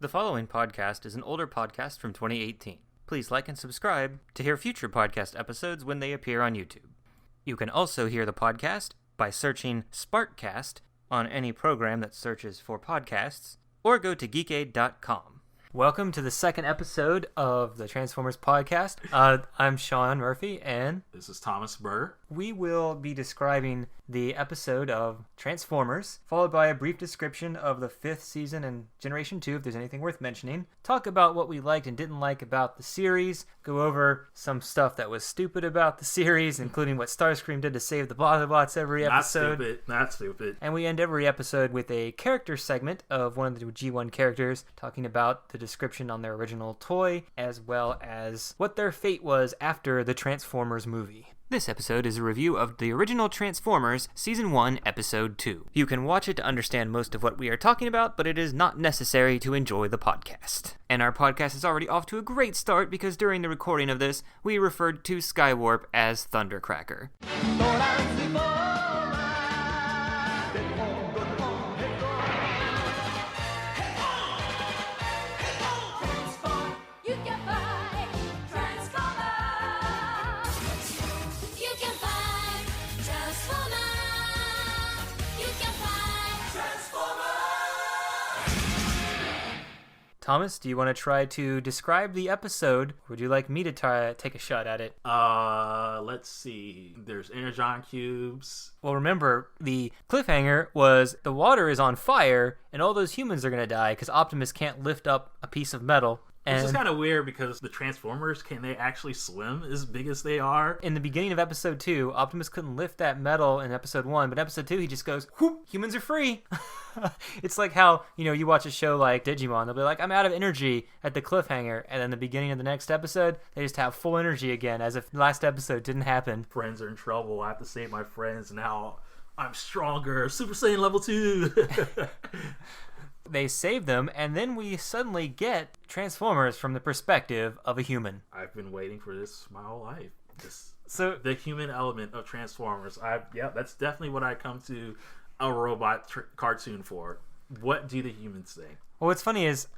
The following podcast is an older podcast from 2018. Please like and subscribe to hear future podcast episodes when they appear on YouTube. You can also hear the podcast by searching Sparkcast on any program that searches for podcasts, or go to geekaid.com. Welcome to the second episode of the Transformers podcast. I'm Shawn Murphy, and this is Thomas Burr. We will be describing the episode of Transformers, followed by a brief description of the 5th season and Generation 2, if there's anything worth mentioning. Talk about what we liked and didn't like about the series. Go over some stuff that was stupid about the series, including what Starscream did to save the Autobots every episode. Not stupid. And we end every episode with a character segment of one of the G1 characters, talking about the description on their original toy, as well as what their fate was after the Transformers movie. This episode is a review of the original Transformers Season 1, Episode 2. You can watch it to understand most of what we are talking about, but it is not necessary to enjoy the podcast. And our podcast is already off to a great start because during the recording of this, we referred to Skywarp as Thundercracker. Thomas, do you want to try to describe the episode? Would you like me to take a shot at it? Let's see. There's Energon cubes. Well, remember, the cliffhanger was the water is on fire, and all those humans are going to die because Optimus can't lift up a piece of metal. This is kind of weird because the Transformers, can they actually swim as big as they are? In the beginning of Episode 2, Optimus couldn't lift that metal in Episode 1, but Episode 2, he just goes, whoop, humans are free. It's like how, you watch a show like Digimon, they'll be like, I'm out of energy at the cliffhanger, and then the beginning of the next episode, they just have full energy again, as if the last episode didn't happen. Friends are in trouble, I have to save my friends, now I'm stronger, Super Saiyan Level 2. They save them, and then we suddenly get Transformers from the perspective of a human. I've been waiting for this my whole life. The human element of Transformers. That's definitely what I come to a robot cartoon for. What do the humans think? Well, what's funny is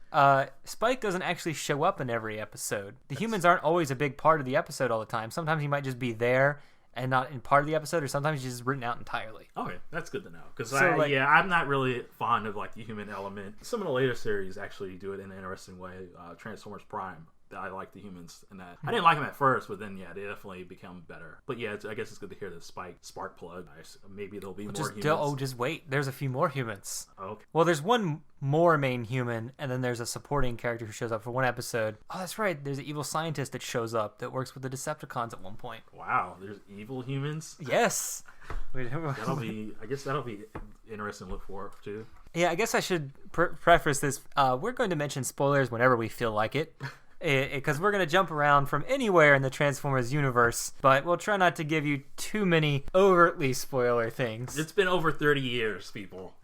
Spike doesn't actually show up in every episode. The humans aren't always a big part of the episode all the time. Sometimes he might just be there and not in part of the episode, or sometimes he's just written out entirely. Okay, that's good to know. Because I'm not really fond of the human element. Some of the later series actually do it in an interesting way. Transformers Prime, I like the humans in that. I didn't like them at first, but then they definitely become better. But yeah, I guess it's good to hear the spark plug. Maybe there'll be more humans. Just wait. There's a few more humans. Okay. Well, there's one more main human, and then there's a supporting character who shows up for one episode. Oh, that's right. There's an evil scientist that shows up that works with the Decepticons at one point. Wow, there's evil humans? Yes. That'll be interesting to look forward to. Yeah, I guess I should preface this. We're going to mention spoilers whenever we feel like it. Because we're going to jump around from anywhere in the Transformers universe, but we'll try not to give you too many overtly spoiler things. It's been over 30 years, people.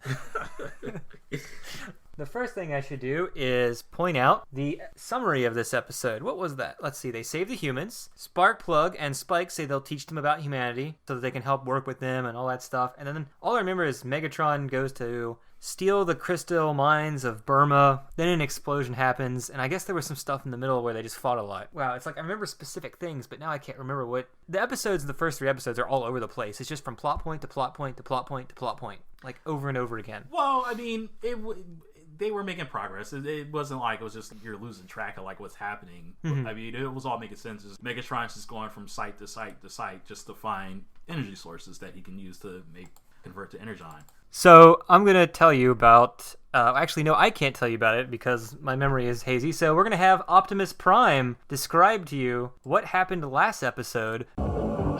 The first thing I should do is point out the summary of this episode. What was that? Let's see. They save the humans. Sparkplug and Spike say they'll teach them about humanity so that they can help work with them and all that stuff. And then all I remember is Megatron goes to steal the crystal mines of Burma. Then an explosion happens, and I guess there was some stuff in the middle where they just fought a lot. Wow, it's like I remember specific things, but now I can't remember what. The episodes, the first 3 episodes, are all over the place. It's just from plot point to plot point to plot point to plot point, like over and over again. Well, I mean, they were making progress. It wasn't like it was just you're losing track of what's happening. Mm-hmm. I mean, it was all making sense. Megatron's just going from site to site to site just to find energy sources that he can use to convert to energon. So I'm going to tell you about... actually, no, I can't tell you about it because my memory is hazy. So we're going to have Optimus Prime describe to you what happened last episode.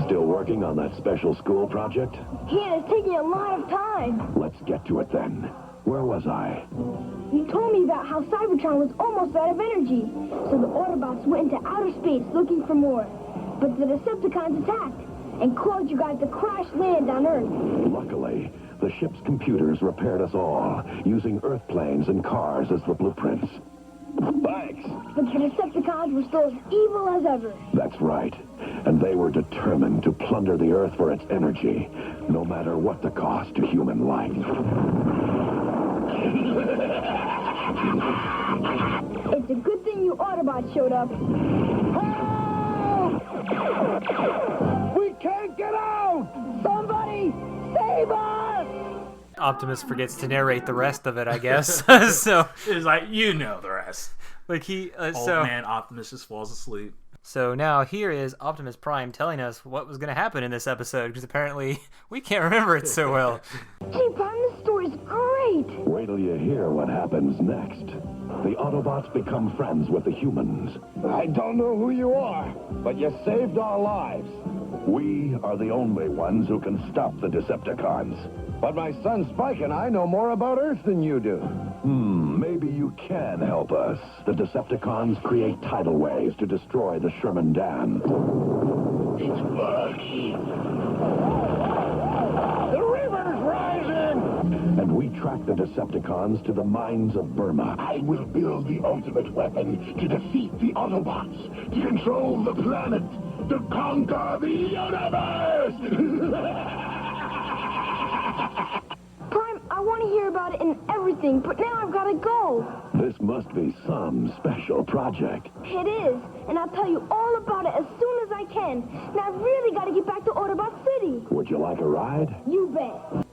Still working on that special school project? Yeah, it's taking a lot of time. Let's get to it then. Where was I? You told me about how Cybertron was almost out of energy. So the Autobots went into outer space looking for more. But the Decepticons attacked and caused you guys to crash land on Earth. Luckily, the ship's computers repaired us all, using Earth planes and cars as the blueprints. Thanks. But the Decepticons were still as evil as ever. That's right. And they were determined to plunder the Earth for its energy, no matter what the cost to human life. It's a good thing you Autobots showed up. Help! We can't get out! Somebody save us! Optimus forgets to narrate the rest of it, I guess. So it's like, you know the rest. like he Old man Optimus just falls asleep. So now here is Optimus Prime telling us what was going to happen in this episode, because apparently we can't remember it so well. Gee, Prime, this story's great! Wait till you hear what happens next. The Autobots become friends with the humans. I don't know who you are, but you saved our lives. We are the only ones who can stop the Decepticons. But my son Spike and I know more about Earth than you do. Maybe you can help us. The Decepticons create tidal waves to destroy the Sherman Dam. It's working. The river's rising! And we track the Decepticons to the mines of Burma. I will build the ultimate weapon to defeat the Autobots, to control the planet, to conquer the universe! Prime, I want to hear about it and everything, but now I've got to go. This must be some special project. It is, and I'll tell you all about it as soon as I can. Now I've really got to get back to Autobot City. Would you like a ride? You bet.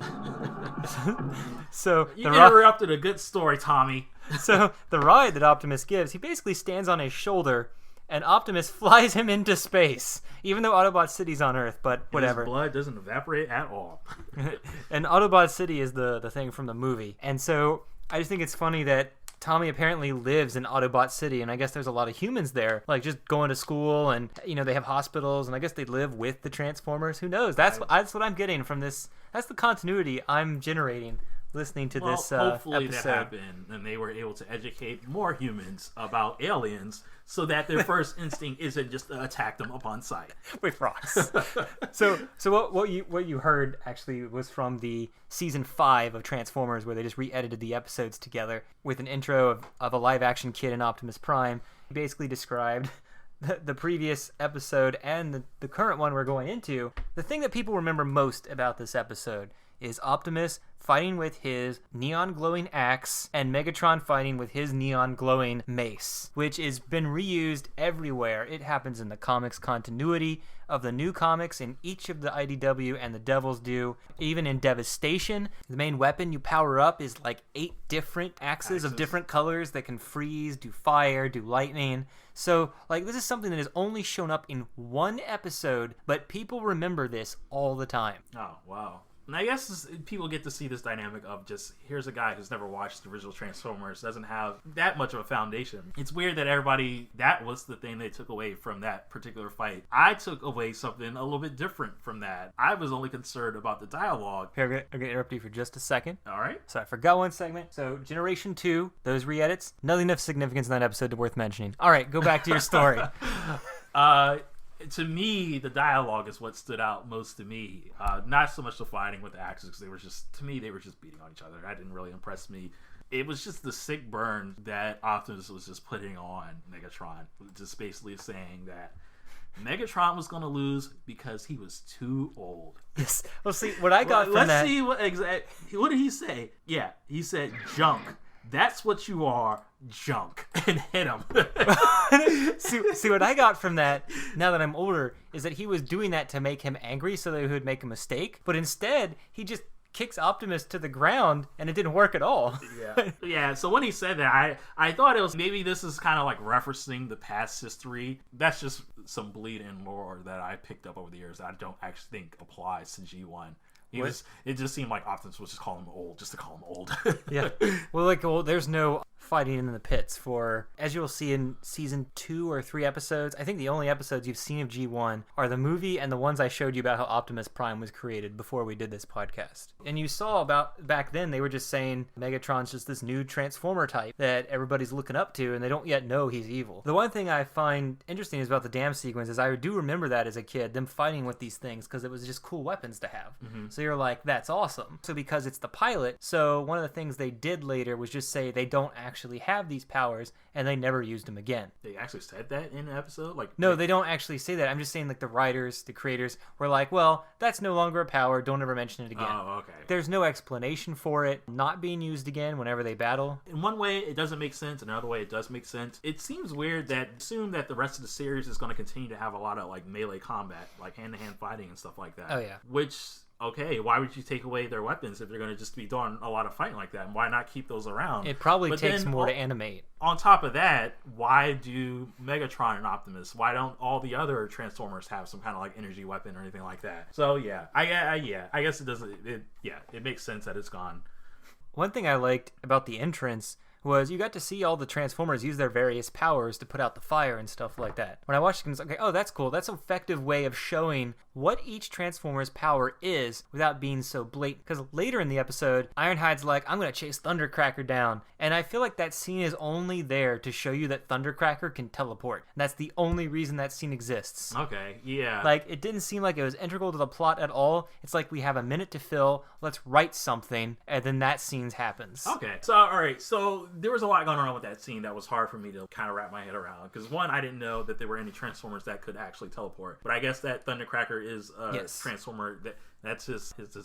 So You interrupted a good story, Tommy. So the ride that Optimus gives, he basically stands on his shoulder, and Optimus flies him into space, even though Autobot City's on Earth, but whatever. His blood doesn't evaporate at all. And Autobot City is the thing from the movie. And so I just think it's funny that Tommy apparently lives in Autobot City, and I guess there's a lot of humans there, like just going to school, and they have hospitals, and I guess they live with the Transformers. Who knows? That's what I'm getting from this. That's the continuity I'm generating listening to this hopefully episode. that happened, and they were able to educate more humans about aliens, so that their first instinct isn't just to attack them upon sight. With rocks. So what you heard actually was from the season 5 of Transformers, where they just re-edited the episodes together with an intro of a live action kid in Optimus Prime. He basically described the previous episode and the current one we're going into. The thing that people remember most about this episode is Optimus fighting with his neon glowing axe and Megatron fighting with his neon glowing mace, which has been reused everywhere. It happens in the comics continuity of the new comics in each of the IDW and the Devils do. Even in Devastation, the main weapon you power up is like 8 different axes of different colors that can freeze, do fire, do lightning. So, like, this is something that has only shown up in one episode, but people remember this all the time. Oh, wow. And I guess people get to see this dynamic of just, here's a guy who's never watched the original Transformers, doesn't have that much of a foundation. It's weird that everybody, that was the thing they took away from that particular fight. I took away something a little bit different from that. I was only concerned about the dialogue. Here, I'm going to interrupt you for just a second. All right. So I forgot one segment. So Generation 2, those re-edits, nothing of significance in that episode to worth mentioning. All right, go back to your story. To me, the dialogue is what stood out most to me. Not so much the fighting with the axes, because they were just beating on each other. That didn't really impress me. It was just the sick burn that Optimus was just putting on Megatron, just basically saying that Megatron was going to lose because he was too old. Yes. Well, see, what I got from that... Let's see what did he say? Yeah, he said junk. That's what you are, junk. And hit him. see, what I got from that, now that I'm older, is that he was doing that to make him angry so that he would make a mistake. But instead, he just kicks Optimus to the ground, and it didn't work at all. Yeah. So when he said that, I thought it was, maybe this is kind of like referencing the past history. That's just some bleed-in lore that I picked up over the years that I don't actually think applies to G1. It just seemed like Optimus was just calling him old, just to call him old. Yeah. Well, there's no fighting in the pits for, as you'll see in season 2 or 3 episodes. I think the only episodes you've seen of G1 are the movie and the ones I showed you about how Optimus Prime was created before we did this podcast. And you saw about back then they were just saying Megatron's just this new Transformer type that everybody's looking up to, and they don't yet know he's evil. The one thing I find interesting is about the dam sequence is I do remember that as a kid, them fighting with these things, because it was just cool weapons to have. Mm-hmm. So you're like, that's awesome. So because it's the pilot, so one of the things they did later was just say they don't actually actually have these powers, and they never used them again. They actually said that in the episode? No, they don't actually say that. I'm just saying, like, the writers, the creators were like, well, that's no longer a power. Don't ever mention it again. Oh, okay. There's no explanation for it not being used again whenever they battle. In one way, it doesn't make sense. In another way, it does make sense. It seems weird that assume that the rest of the series is going to continue to have a lot of, like, melee combat, like hand-to-hand fighting and stuff like that. Oh, yeah. Which... okay, why would you take away their weapons if they're going to just be doing a lot of fighting like that? And why not keep those around? It probably takes more to animate. On top of that, why do Megatron and Optimus? Why don't all the other Transformers have some kind of like energy weapon or anything like that? So yeah, I guess it doesn't. It makes sense that it's gone. One thing I liked about the entrance was you got to see all the Transformers use their various powers to put out the fire and stuff like that. When I watched it, I was like, okay, oh, that's cool. That's an effective way of showing what each Transformer's power is without being so blatant. Because later in the episode, Ironhide's like, I'm going to chase Thundercracker down. And I feel like that scene is only there to show you that Thundercracker can teleport. And that's the only reason that scene exists. Okay, yeah. Like, it didn't seem like it was integral to the plot at all. It's like we have a minute to fill, let's write something, and then that scene happens. Okay, so, alright, so there was a lot going on with that scene that was hard for me to kind of wrap my head around. Because one, I didn't know that there were any Transformers that could actually teleport. But I guess that Thundercracker is a Transformer that's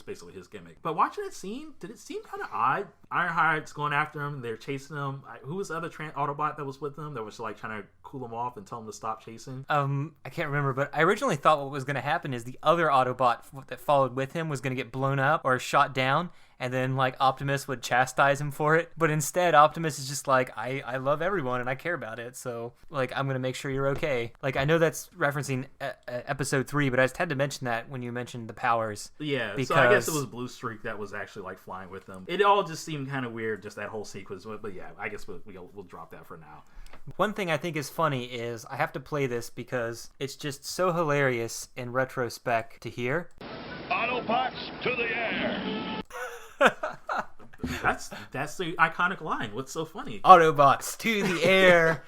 basically his gimmick. But watching that scene, did it seem kind of odd? Ironhide's going after him, they're chasing him. Who was the other Autobot that was with them that was like trying to cool him off and tell him to stop chasing? I can't remember, but I originally thought what was going to happen is the other Autobot that followed with him was going to get blown up or shot down, and then like Optimus would chastise him for it. But instead, Optimus is just like, I love everyone and I care about it, so like I'm gonna make sure you're okay. Like I know that's referencing episode 3, but I just had to mention that when you mentioned the powers. Yeah, because... so I guess it was Blue Streak that was actually like flying with them. It all just seemed kind of weird, just that whole sequence. But yeah, I guess we'll drop that for now. One thing I think is funny is I have to play this because it's just so hilarious in retrospect to hear. Autobots to the air! That's the iconic line. What's so funny? Autobots to the air.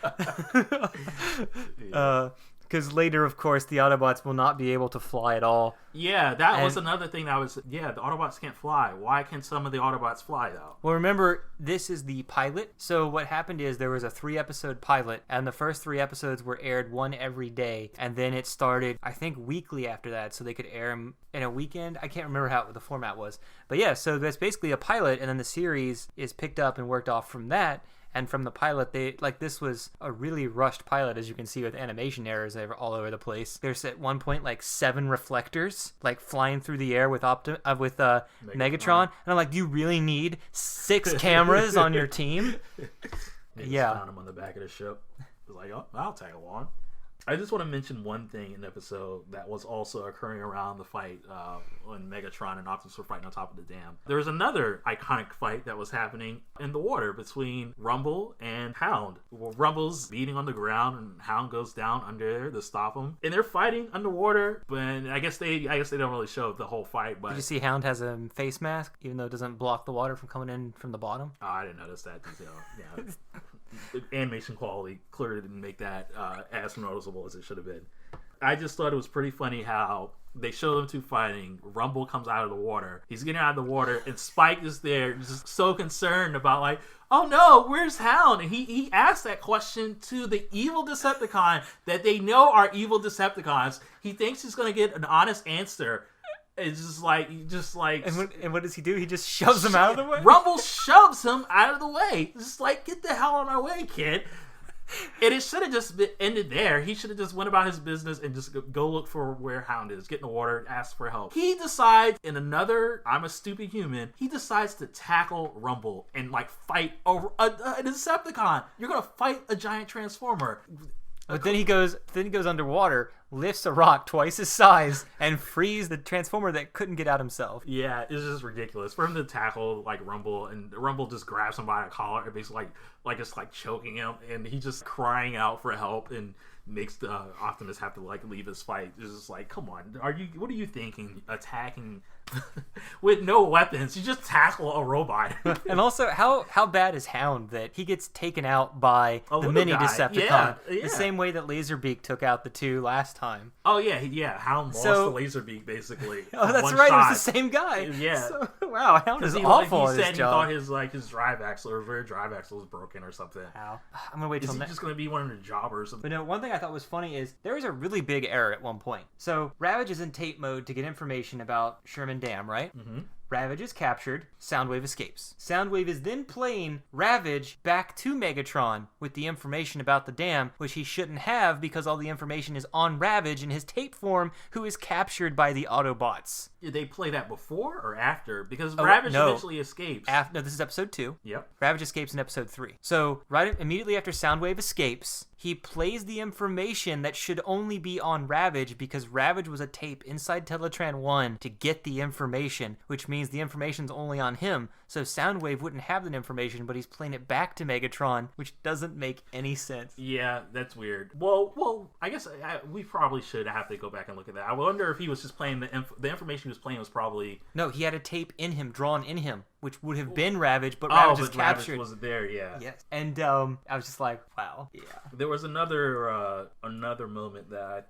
Because later, of course, the Autobots will not be able to fly at all. Yeah, that was another thing that was... yeah, the Autobots can't fly. Why can some of the Autobots fly, though? Well, remember, this is the pilot. So what happened is there was a 3-episode pilot, and the first 3 episodes were aired one every day. And then it started, I think, weekly after that, so they could air them in a weekend. I can't remember how the format was. But yeah, so that's basically a pilot, and then the series is picked up and worked off from that. And from the pilot, this was a really rushed pilot, as you can see with animation errors all over the place. There's at one point like 7 reflectors like flying through the air with Megatron. And I'm like, do you really need 6 cameras on your team? Yeah, found him on the back of the ship. I was like, oh, I'll tag along. I just want to mention one thing in the episode that was also occurring around the fight when Megatron and Optimus were fighting on top of the dam. There was another iconic fight that was happening in the water between Rumble and Hound. Well, Rumble's beating on the ground and Hound goes down under there to stop him. And they're fighting underwater, but I guess they don't really show the whole fight. But did you see Hound has a face mask, even though it doesn't block the water from coming in from the bottom? Oh, I didn't notice that detail. Yeah. The animation quality clearly didn't make that as noticeable as it should have been. I just thought it was pretty funny how they show them two fighting. Rumble comes out of the water. He's getting out of the water, and Spike is there, just so concerned about like, oh no, where's Hound? And he asked that question to the evil Decepticon that they know are evil Decepticons. He thinks he's going to get an honest answer. It's just like... And what does he do? He just shoves him out of the way? Rumble shoves him out of the way. Just like, get the hell out of my way, kid. And it should have just ended there. He should have just went about his business and just go look for where Hound is, get in the water, and ask for help. He decides, in another I'm a stupid human, he decides to tackle Rumble and like fight over a Decepticon. You're going to fight a giant Transformer. But then he goes underwater, lifts a rock twice his size, and frees the Transformer that couldn't get out himself. Yeah, it's just ridiculous for him to tackle like Rumble, and Rumble just grabs him by a collar and basically like just like choking him, and he's just crying out for help and makes the Optimus have to like leave his fight. It's just like, come on, what are you thinking? Attacking with no weapons, you just tackle a robot. And also, how bad is Hound that he gets taken out by the mini guy. Decepticon? Yeah. The same way that Laserbeak took out the 2 last time. Oh yeah, Hound lost the Laserbeak basically. Oh, that's right. Shot. It was the same guy. Yeah. So, Wow, Hound is he, awful he at said his he job. thought his drive axle or rear drive axle was broken or something. Wow. I'm gonna wait till Is he just gonna be one of the jobbers? But no, one thing I thought was funny is there was a really big error at one point. So Ravage is in tape mode to get information about Sherman Dam, right? Mm-hmm. Ravage is captured. Soundwave escapes. Soundwave is then playing Ravage back to Megatron with the information about the dam, which he shouldn't have because all the information is on Ravage in his tape form, who is captured by the Autobots. Did they play that before or after? Because Ravage eventually escapes. No, this is episode 2. Yep. Ravage escapes in episode 3. So right immediately after Soundwave escapes, he plays the information that should only be on Ravage because Ravage was a tape inside Teletran 1 to get the information, which means the information's only on him. So Soundwave wouldn't have that information, but he's playing it back to Megatron, which doesn't make any sense. Yeah, that's weird. Well, I guess we probably should have to go back and look at that. I wonder if he was just playing the information he was playing was probably... No, he had a tape in him, drawn in him, which would have been Ravage, but Ravage is captured. Ravage wasn't there, yeah. Yes. And I was just like, wow. Yeah. There was another moment that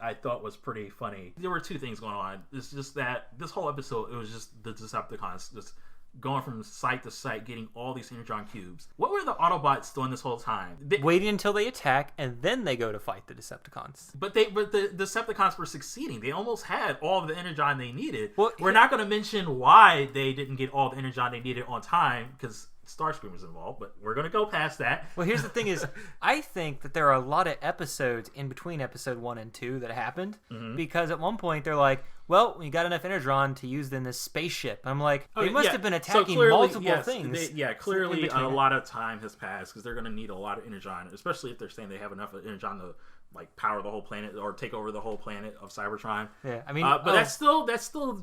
I thought was pretty funny. There were two things going on. It's just that this whole episode, it was just the Decepticons just going from site to site, getting all these Energon cubes. What were the Autobots doing this whole time? Waiting until they attack, and then they go to fight the Decepticons. But the Decepticons were succeeding. They almost had all of the Energon they needed. Well, we're not going to mention why they didn't get all the Energon they needed on time, because Starscream was involved, but we're going to go past that. Well, here's the thing is, I think that there are a lot of episodes in between episode 1 and 2 that happened, because at one point they're like, well, we got enough Energon to use in this spaceship. And I'm like, they must have been attacking multiple things. Clearly a lot of time has passed, because they're going to need a lot of Energon, especially if they're saying they have enough Energon to power the whole planet or take over the whole planet of Cybertron. Yeah, I mean, but that still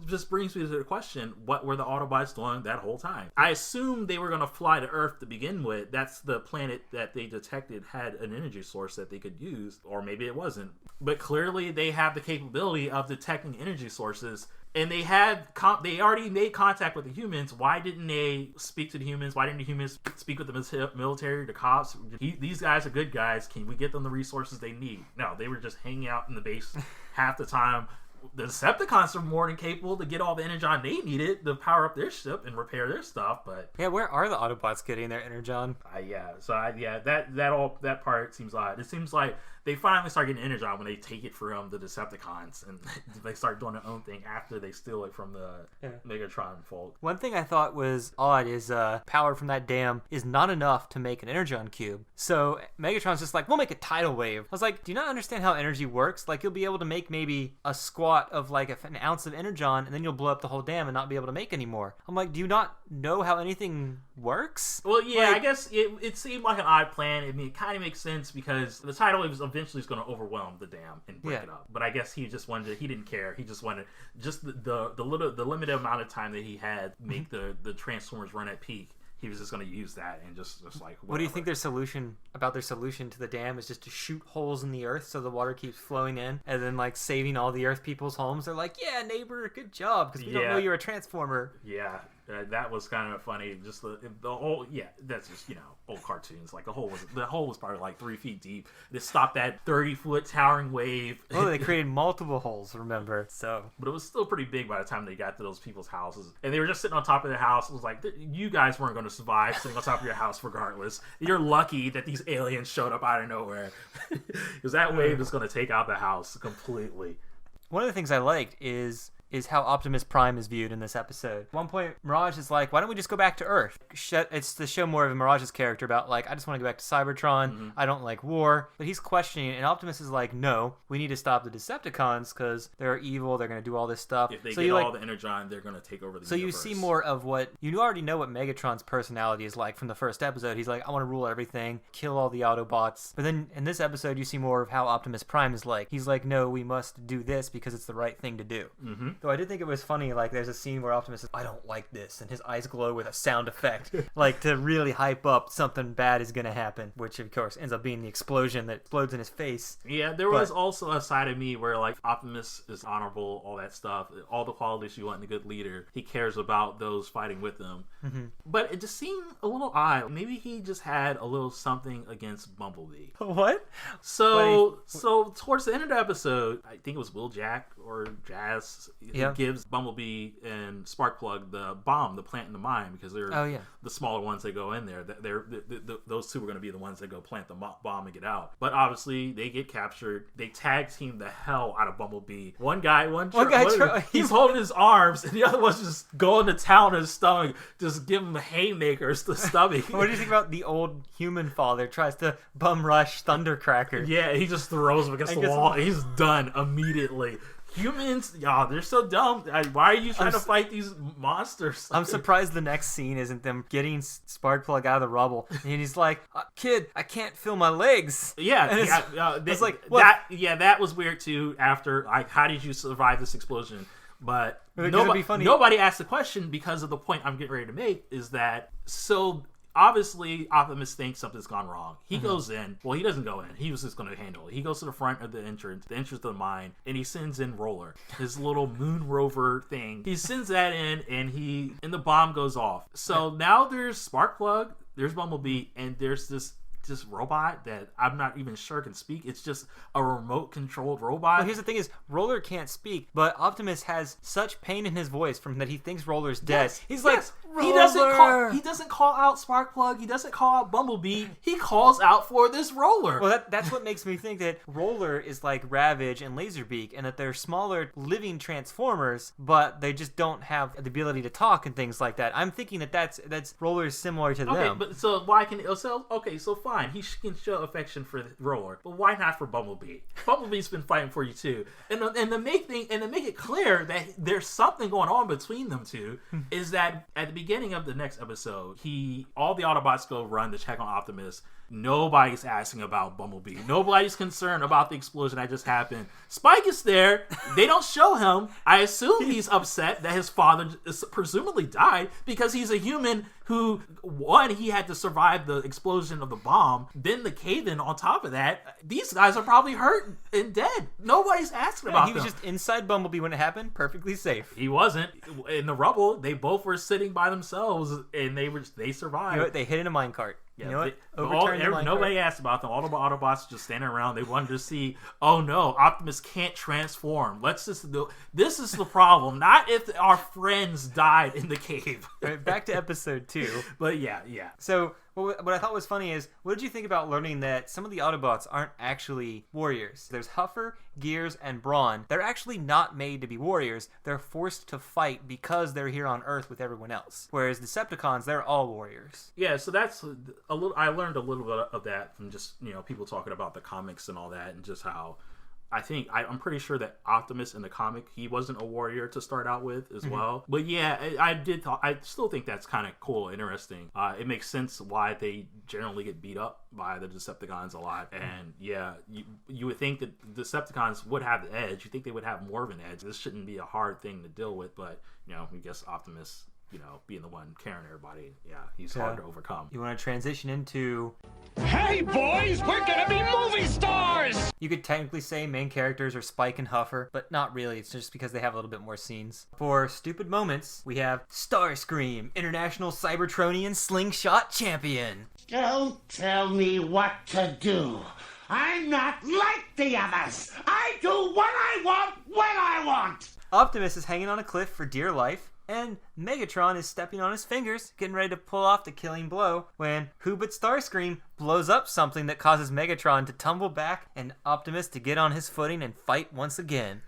just brings me to the question: what were the Autobots doing that whole time? I assume they were going to fly to Earth to begin with. That's the planet that they detected had an energy source that they could use, or maybe it wasn't. But clearly, they have the capability of detecting energy sources. And they already made contact with the humans. Why didn't they speak to the humans? Why didn't the humans speak with the military, the cops? These guys are good guys. Can we get them the resources they need? No, they were just hanging out in the base half the time. The Decepticons are more than capable to get all the Energon they needed to power up their ship and repair their stuff. But yeah, where are the Autobots getting their Energon? That part seems odd. It seems like they finally start getting Energon when they take it from the Decepticons, and they start doing their own thing after they steal it from the Megatron folk. One thing I thought was odd is power from that dam is not enough to make an Energon cube. So Megatron's just like, we'll make a tidal wave. I was like, do you not understand how energy works? Like, you'll be able to make maybe a squat of like an ounce of Energon, and then you'll blow up the whole dam and not be able to make any more. I'm like, do you not know how anything works? Well, yeah, I guess it seemed like an odd plan. I mean, it kind of makes sense because the tidal wave is eventually going to overwhelm the dam and break it up. But I guess he didn't care. He just wanted the limited amount of time that he had make the Transformers run at peak. He was just going to use that and just like whatever. What do you think their solution to the dam is? Just to shoot holes in the earth so the water keeps flowing in, and then like saving all the Earth people's homes? They're like, yeah, neighbor, good job, because we don't know you're a Transformer. Yeah. That was kind of funny. Just the whole, that's just, old cartoons. Like the hole was probably like 3 feet deep. They stopped that 30-foot towering wave. Oh, they created multiple holes, remember? So, but it was still pretty big by the time they got to those people's houses, and they were just sitting on top of their house. It was like, you guys weren't going to survive sitting on top of your house regardless. You're lucky that these aliens showed up out of nowhere, because that wave is going to take out the house completely. One of the things I liked is how Optimus Prime is viewed in this episode. At one point, Mirage is like, why don't we just go back to Earth? It's to show more of Mirage's character about, like, I just want to go back to Cybertron. Mm-hmm. I don't like war. But he's questioning it, and Optimus is like, no, we need to stop the Decepticons because they're evil. They're going to do all this stuff. If they get all the Energon, they're going to take over the universe. So you see more of what... You already know what Megatron's personality is like from the first episode. He's like, I want to rule everything, kill all the Autobots. But then in this episode, you see more of how Optimus Prime is like. He's like, no, we must do this because it's the right thing to do. Mm-hmm. Though I did think it was funny, like there's a scene where Optimus is, I don't like this, and his eyes glow with a sound effect, like to really hype up something bad is going to happen, which of course ends up being the explosion that explodes in his face. Yeah, there was also a side of me where like Optimus is honorable, all that stuff, all the qualities you want in a good leader. He cares about those fighting with him. Mm-hmm. But it just seemed a little odd. Maybe he just had a little something against Bumblebee. What? So towards the end of the episode, I think it was Will Jack or Jazz, gives Bumblebee and Sparkplug the bomb, the plant in the mine, because they're the smaller ones that go in there. Those two are going to be the ones that go plant the bomb and get out. But obviously, they get captured. They tag team the hell out of Bumblebee. One guy, he's holding his arms, and the other one's just going to town on his stomach, just give him haymakers to the stomach. What do you think about the old human father tries to bum rush Thundercracker? Yeah, he just throws him against the wall. He's done immediately. Humans, they're so dumb. Why are you trying to fight these monsters? I'm surprised the next scene isn't them getting Sparkplug out of the rubble, and he's like, "Kid, I can't feel my legs." It's like that was weird too. After, like, how did you survive this explosion? But nobody asked the question, because of the point I'm getting ready to make is that obviously, Optimus thinks something's gone wrong. He goes in. Well, he doesn't go in. He was just going to handle it. He goes to the front of the entrance to the mine, and he sends in Roller, his little moon rover thing. He sends that in, and the bomb goes off. So now there's Sparkplug, there's Bumblebee, and there's this robot that I'm not even sure can speak. It's just a remote-controlled robot. Well, here's the thing is, Roller can't speak, but Optimus has such pain in his voice from that he thinks Roller's dead. He's like, Roller! He doesn't call out Sparkplug. He doesn't call out Bumblebee. He calls out for this Roller. Well, that's what makes me think that Roller is like Ravage and Laserbeak, and that they're smaller living Transformers, but they just don't have the ability to talk and things like that. I'm thinking that that's Roller is similar to them. Okay, but so why can so fine. He can show affection for Roller, but why not for Bumblebee? Bumblebee's been fighting for you too, and to make it clear that there's something going on between them two is that at the beginning of the next episode, all the Autobots go run to check on Optimus. Nobody's asking about Bumblebee. Nobody's concerned about the explosion that just happened. Spike is there. They don't show him. I assume he's upset that his father presumably died, because he's a human who, one, he had to survive the explosion of the bomb, then the cave-in on top of that. These guys are probably hurt and dead. Nobody's asking about them. He was just inside Bumblebee when it happened, perfectly safe. He wasn't. In the rubble, they both were sitting by themselves, and they survived. You know what? They hid in a minewcart. You know what? Nobody asked about them. All the Autobots just standing around. They wanted to see, oh no, Optimus can't transform. This is the problem. Not if our friends died in the cave. Right, back to episode 2. But yeah. So what I thought was funny is, what did you think about learning that some of the Autobots aren't actually warriors? There's Huffer, Gears, and Brawn. They're actually not made to be warriors. They're forced to fight because they're here on Earth with everyone else. Whereas Decepticons, they're all warriors. Yeah, so that's I learned a little bit of that from just, people talking about the comics and all that, and just how I'm pretty sure that Optimus in the comic, he wasn't a warrior to start out with as well. But yeah, I still think that's kind of cool, interesting. It makes sense why they generally get beat up by the Decepticons a lot. And yeah, you would think that Decepticons would have the edge. You think they would have more of an edge. This shouldn't be a hard thing to deal with, but I guess Optimus, being the one carrying everybody, he's hard to overcome. You want to transition into... Hey, boys, we're gonna be movie stars! You could technically say main characters are Spike and Huffer, but not really. It's just because they have a little bit more scenes. For stupid moments, we have Starscream, International Cybertronian Slingshot Champion. Don't tell me what to do. I'm not like the others. I do what I want when I want. Optimus is hanging on a cliff for dear life, and Megatron is stepping on his fingers, getting ready to pull off the killing blow, when who but Starscream blows up something that causes Megatron to tumble back and Optimus to get on his footing and fight once again.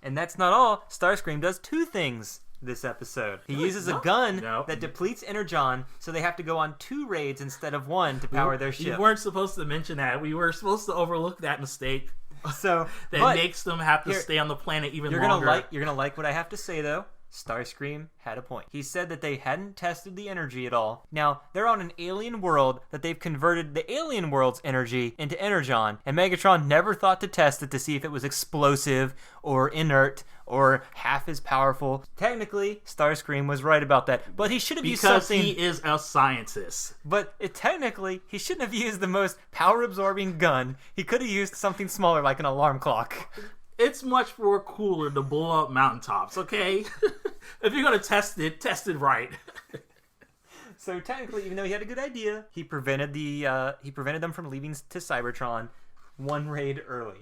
And that's not all. Starscream does 2 things this episode. He uses a gun that depletes Energon, so they have to go on 2 raids instead of 1 to power their ship. You weren't supposed to mention that. We were supposed to overlook that mistake. So that makes them have to stay on the planet even longer. You're gonna like what I have to say, though. Starscream had a point. He said that they hadn't tested the energy at all. Now, they're on an alien world that they've converted the alien world's energy into Energon, and Megatron never thought to test it to see if it was explosive or inert or half as powerful. Technically, Starscream was right about that, but he should have used something... Because he is a scientist. But technically, he shouldn't have used the most power-absorbing gun. He could have used something smaller like an alarm clock. It's much more cooler to blow up mountaintops, okay? If you're going to test it right. So technically, even though he had a good idea, he prevented them from leaving to Cybertron 1 raid early.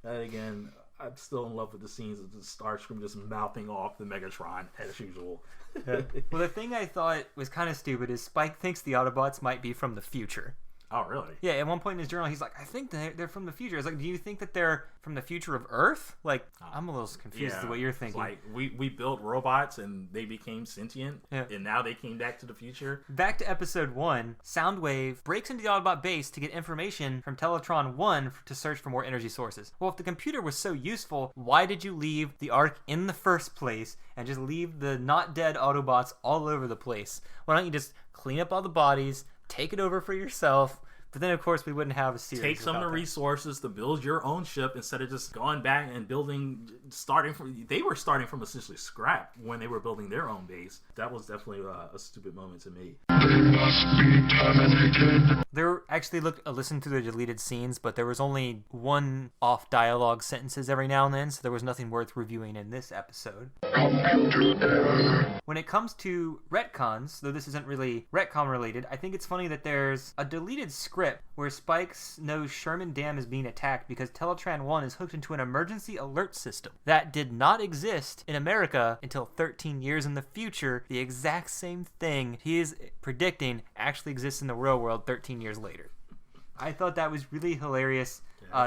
That again, I'm still in love with the scenes of the Starscream just mouthing off the Megatron as usual. Yeah. Well, the thing I thought was kind of stupid is Spike thinks the Autobots might be from the future. Oh, really? Yeah, at one point in his journal, he's like, I think they're from the future. It's like, do you think that they're from the future of Earth? Like, I'm a little confused as to what you're thinking. Like, we built robots and they became sentient, and now they came back to the future. Back to episode 1, Soundwave breaks into the Autobot base to get information from Teletron 1 to search for more energy sources. Well, if the computer was so useful, why did you leave the Ark in the first place and just leave the not dead Autobots all over the place? Why don't you just clean up all the bodies, take it over for yourself? But then, of course, we wouldn't have a series. Take some of the resources to build your own ship instead of just going back and starting from. They were starting from essentially scrap when they were building their own base. That was definitely a stupid moment to me. They must be terminated. There actually listened to the deleted scenes, but there was only one off dialogue sentences every now and then, so there was nothing worth reviewing in this episode. Computer error. When it comes to retcons, though this isn't really retcon related, I think it's funny that there's a deleted script where Spike knows Sherman Dam is being attacked because Teletran 1 is hooked into an emergency alert system that did not exist in America until 13 years in the future. The exact same thing he is predicting actually exists in the real world 13 years later. I thought that was really hilarious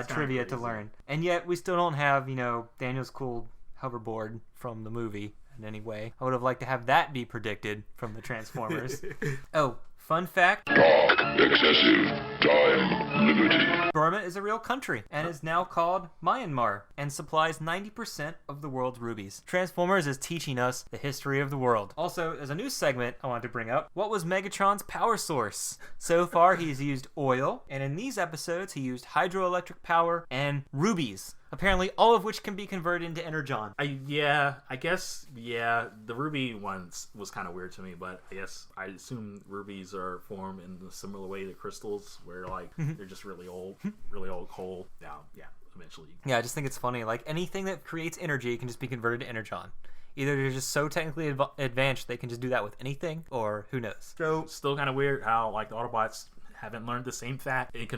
trivia to learn. And yet we still don't have, Daniel's cool hoverboard from the movie in any way. I would have liked to have that be predicted from the Transformers. Oh, fun fact. Dark, excessive, time, liberty. Burma is a real country and is now called Myanmar and supplies 90% of the world's rubies. Transformers is teaching us the history of the world. Also, as a new segment I wanted to bring up, what was Megatron's power source? So far, he's used oil, and in these episodes, he used hydroelectric power and rubies. Apparently, all of which can be converted into Energon. I guess the ruby one was kind of weird to me, but I assume rubies are formed in a similar way to crystals, where they're just really old coal. Eventually. Yeah, I just think it's funny. Like, anything that creates energy can just be converted to Energon. Either they're just so technically advanced they can just do that with anything, or who knows. So, still kind of weird how the Autobots haven't learned the same fact and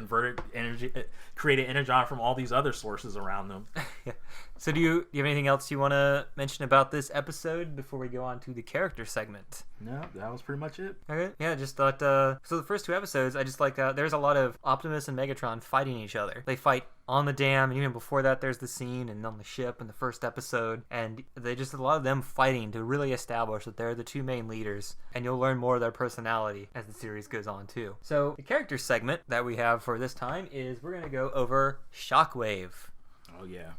created Energon from all these other sources around them. Yeah. So do you have anything else you want to mention about this episode before we go on to the character segment? No, that was pretty much it. Okay. Yeah, just thought, so the first two episodes, I just like, there's a lot of Optimus and Megatron fighting each other. They fight on the dam, and even before that, there's the scene, and on the ship in the first episode, and they just, a lot of them fighting to really establish that they're the two main leaders, and you'll learn more of their personality as the series goes on, too. So, the character segment that we have for this time is we're going to go over Shockwave. Oh, yeah.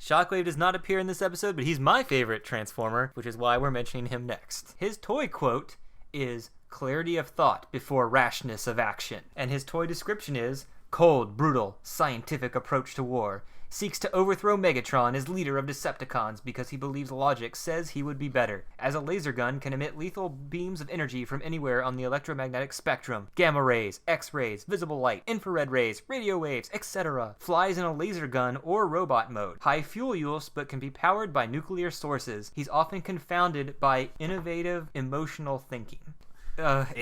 Shockwave does not appear in this episode, but he's my favorite Transformer, which is why we're mentioning him next. His toy quote is, "Clarity of thought before rashness of action." And his toy description is, "Cold, brutal, scientific approach to war. Seeks to overthrow Megatron as leader of Decepticons because he believes logic says he would be better. As a laser gun can emit lethal beams of energy from anywhere on the electromagnetic spectrum. Gamma rays, X-rays, visible light, infrared rays, radio waves, etc. Flies in a laser gun or robot mode. High fuel use but can be powered by nuclear sources. He's often confounded by innovative emotional thinking." I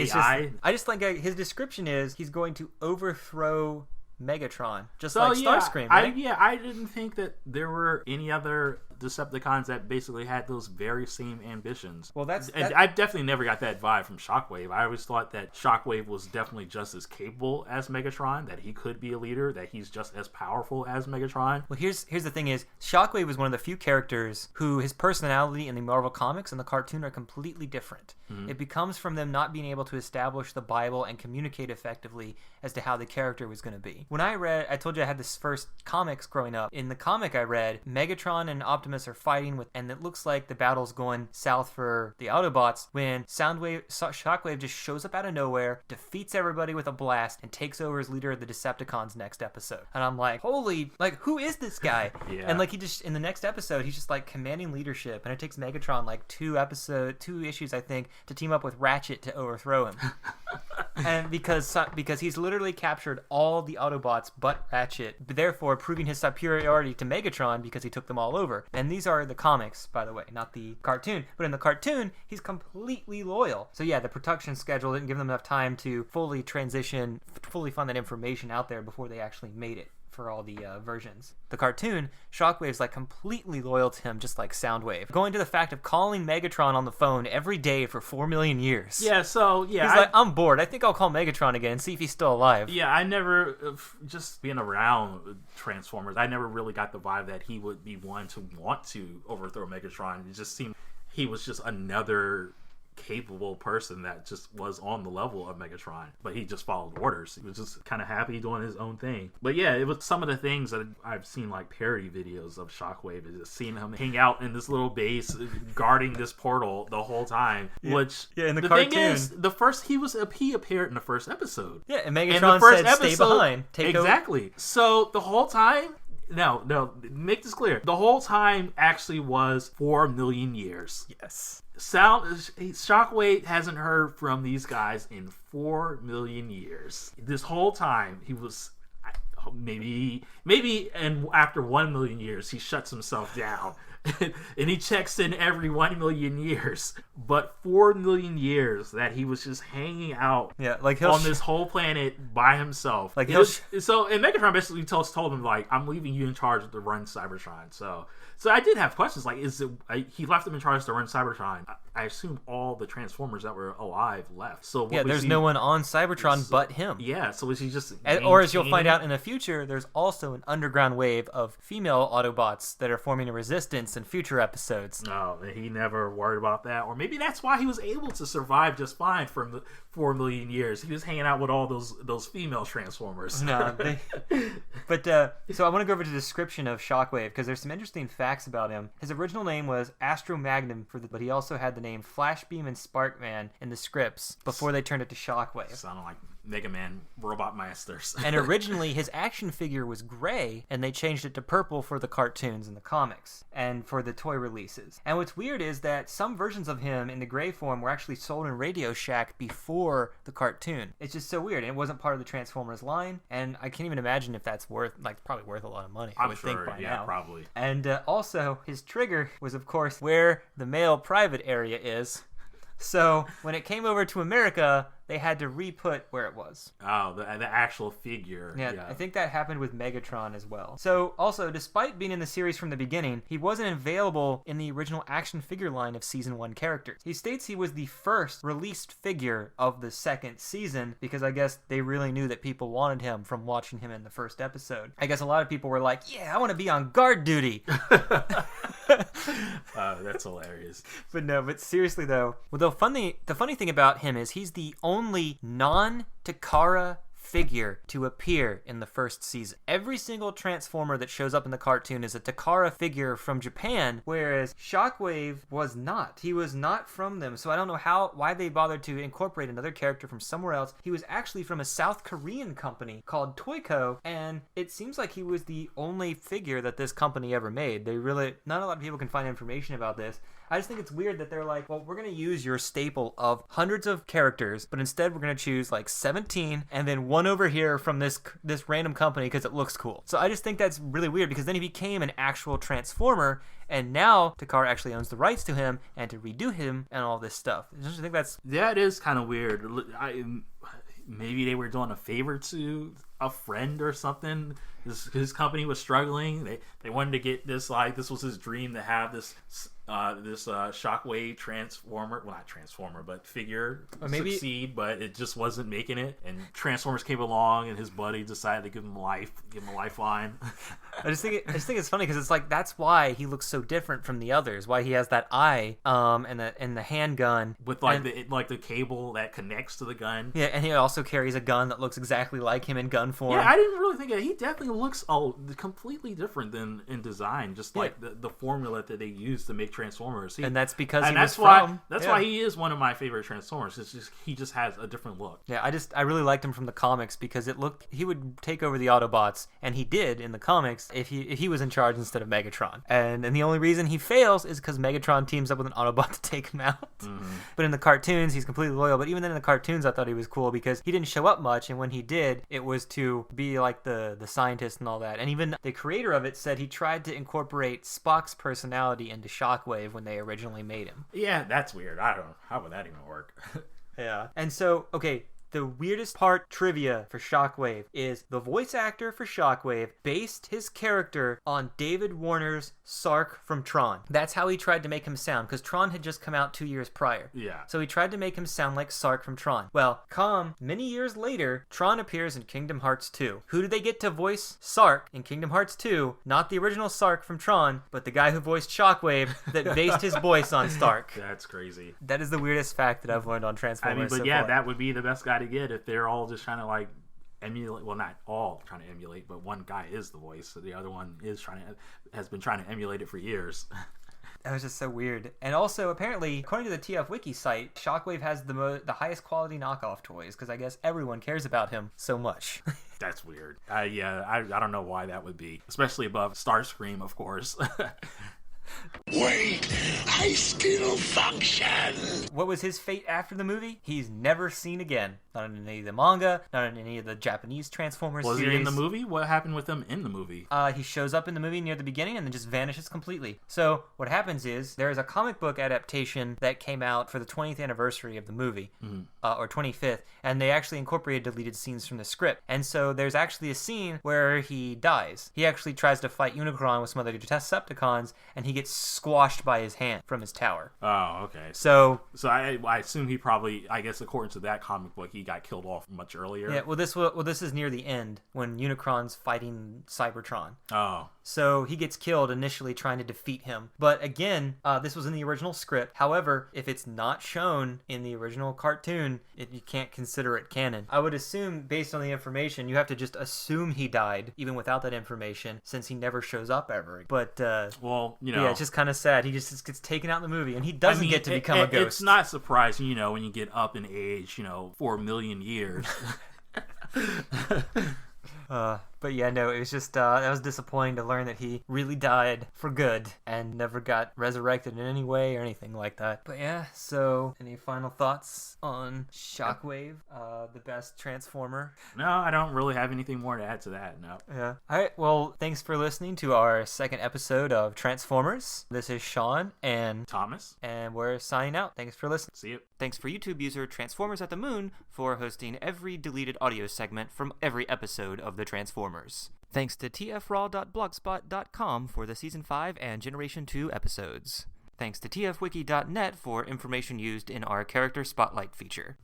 just think his description is he's going to overthrow Megatron, just like Starscream, right? I didn't think that there were any other Decepticons that basically had those very same ambitions. Well, I definitely never got that vibe from Shockwave. I always thought that Shockwave was definitely just as capable as Megatron, that he could be a leader, that he's just as powerful as Megatron. Well, here's the thing is, Shockwave is one of the few characters who his personality in the Marvel Comics and the cartoon are completely different. Mm-hmm. It becomes from them not being able to establish the Bible and communicate effectively as to how the character was going to be. When I told you I had this first comics growing up. In the comic I read, Megatron and Optimus are fighting and it looks like the battle's going south for the Autobots when Shockwave just shows up out of nowhere, defeats everybody with a blast, and takes over as leader of the Decepticons next episode. And I'm like, holy, who is this guy? Yeah. And he just, in the next episode, he's just commanding leadership, and it takes Megatron 2 issues, I think, to team up with Ratchet to overthrow him. And because he's literally captured all the Autobots but Ratchet, therefore proving his superiority to Megatron because he took them all over. And these are the comics, by the way, not the cartoon. But in the cartoon, he's completely loyal. So yeah, the production schedule didn't give them enough time to fully find that information out there before they actually made it for all the versions. The cartoon, Shockwave's like completely loyal to him, just like Soundwave. Going to the fact of calling Megatron on the phone every day for 4 million years. Yeah, so, yeah. He's like, I'm bored. I think I'll call Megatron again and see if he's still alive. Yeah, I never, just being around Transformers, I never really got the vibe that he would be one to want to overthrow Megatron. It just seemed he was just another capable person that just was on the level of Megatron, but he just followed orders. He was just kind of happy doing his own thing. But yeah, it was some of the things that I've seen, like parody videos of Shockwave, is just seeing him hang out in this little base guarding this portal the whole time. Yeah. Which in the cartoon, thing is, he appeared in the first episode. Yeah, and Megatron said, "Stay behind, take exactly." Over. So the whole time. No, make this clear. The whole time actually was 4 million years. Yes. Shockwave hasn't heard from these guys in 4 million years. This whole time, he was maybe, and after 1 million years, he shuts himself down. And he checks in every 1 million years. But 4 million years that he was just hanging out on this whole planet by himself. And Megatron basically told him, like, I'm leaving you in charge to run Cybertron. So I did have questions, like, he left him in charge to run Cybertron. I assume all the Transformers that were alive left. So there's no one on Cybertron but him. Yeah, so was he just or as you'll find out in the future, there's also an underground wave of female Autobots that are forming a resistance in future episodes. No, he never worried about that. Or maybe that's why he was able to survive just fine for the 4 million years. He was hanging out with all those female Transformers. No, so I want to go over to the description of Shockwave, because there's some interesting facts about him. His original name was Astro Magnum, but he also had the name Flashbeam and Sparkman in the scripts before they turned it to Shockwave. Sounded like Mega Man Robot Masters. And originally his action figure was gray, and they changed it to purple for the cartoons and the comics and for the toy releases. And what's weird is that some versions of him in the gray form were actually sold in Radio Shack before the cartoon. It's just so weird, and it wasn't part of the Transformers line, and I can't even imagine if that's probably worth a lot of money. I would think by now. Probably. And also his trigger was, of course, where the male private area is. So when it came over to America, they had to re-put where it was. Oh, the actual figure. Yeah, I think that happened with Megatron as well. So also, despite being in the series from the beginning, he wasn't available in the original action figure line of Season 1 characters. He states he was the first released figure of the second season, because I guess they really knew that people wanted him from watching him in the first episode. I guess a lot of people were like, yeah, I want to be on guard duty. That's hilarious. But seriously though, the funny thing about him is he's the only non-Takara figure to appear in the first season. Every single Transformer that shows up in the cartoon is a Takara figure from Japan, whereas Shockwave was not. He was not from them, so I don't know why they bothered to incorporate another character from somewhere else. He was actually from a South Korean company called Toyco, and it seems like he was the only figure that this company ever made. Not a lot of people can find information about this. I just think it's weird that they're like, well, we're going to use your staple of hundreds of characters, but instead we're going to choose like 17 and then one over here from this random company because it looks cool. So I just think that's really weird, because then he became an actual Transformer, and now Takara actually owns the rights to him and to redo him and all this stuff. I just think that's... Yeah, it is kind of weird. Maybe they were doing a favor to a friend or something. His company was struggling. They wanted to get this, like, this was his dream to have this Shockwave Transformer, well, not Transformer, but figure succeed, but it just wasn't making it. And Transformers came along, and his buddy decided to give him a lifeline. I just think it's funny, because it's like, that's why he looks so different from the others. Why he has that eye, and the handgun with the cable that connects to the gun. Yeah, and he also carries a gun that looks exactly like him in gun form. Yeah, I didn't really think he definitely looks completely different than in design, just like the formula that they use to make Transformers. And that's because that's why he is one of my favorite Transformers. It's just he just has a different look. Yeah, I really liked him from the comics, because he would take over the Autobots, and he did in the comics if he was in charge instead of Megatron. And the only reason he fails is because Megatron teams up with an Autobot to take him out. Mm-hmm. But in the cartoons, he's completely loyal. But even then in the cartoons, I thought he was cool, because he didn't show up much, and when he did, it was to be like the scientist and all that. And even the creator of it said he tried to incorporate Spock's personality into Shockwave when they originally made him. Yeah, that's weird. I don't know. How would that even work? Yeah. And so, okay, The weirdest part trivia for Shockwave is the voice actor for Shockwave based his character on David Warner's Sark from Tron. That's how he tried to make him sound, because Tron had just come out 2 years prior. Yeah. So he tried to make him sound like Sark from Tron. Well, many years later, Tron appears in Kingdom Hearts 2. Who did they get to voice Sark in Kingdom Hearts 2? Not the original Sark from Tron, but the guy who voiced Shockwave that based his voice on Stark. That's crazy. That is the weirdest fact that I've learned on Transformers. But that would be the best guy to get if they're all just trying to like emulate. Well, not all trying to emulate, but one guy is the voice, so the other one has been trying to emulate it for years. That was just so weird. And also, apparently, according to the TF Wiki site, Shockwave has the highest quality knockoff toys, because I guess everyone cares about him so much. That's weird. I don't know why that would be, especially above Starscream, of course. Wait, I still function. What was his fate after the movie? He's never seen again. Not in any of the manga, not in any of the Japanese Transformers series. Was he in the movie? What happened with him in the movie? He shows up in the movie near the beginning and then just vanishes completely. So what happens is there is a comic book adaptation that came out for the 20th anniversary of the movie, or 25th, and they actually incorporated deleted scenes from the script. And so there's actually a scene where he dies. He actually tries to fight Unicron with some other Decepticons, and he gets squashed by his hand from his tower. Oh, okay. So I assume he probably, I guess according to that comic book, he got killed off much earlier. Yeah, this is near the end when Unicron's fighting Cybertron. Oh. So he gets killed initially trying to defeat him. But again, this was in the original script. However, if it's not shown in the original cartoon, you can't consider it canon. I would assume, based on the information, you have to just assume he died, even without that information, since he never shows up ever. But, yeah, it's just kind of sad. He just gets taken out in the movie, and he doesn't get to become a ghost. It's not surprising, when you get up in age, 4 million years. But yeah, no, it was just, that was disappointing to learn that he really died for good and never got resurrected in any way or anything like that. But yeah, so any final thoughts on Shockwave, the best Transformer? No, I don't really have anything more to add to that, no. Yeah. Alright, well, thanks for listening to our second episode of Transformers. This is Shawn and Thomas, and we're signing out. Thanks for listening. See you. Thanks for YouTube user Transformers at the Moon for hosting every deleted audio segment from every episode of the Transformers. Thanks to tfraw.blogspot.com for the Season 5 and Generation 2 episodes. Thanks to tfwiki.net for information used in our Character Spotlight feature.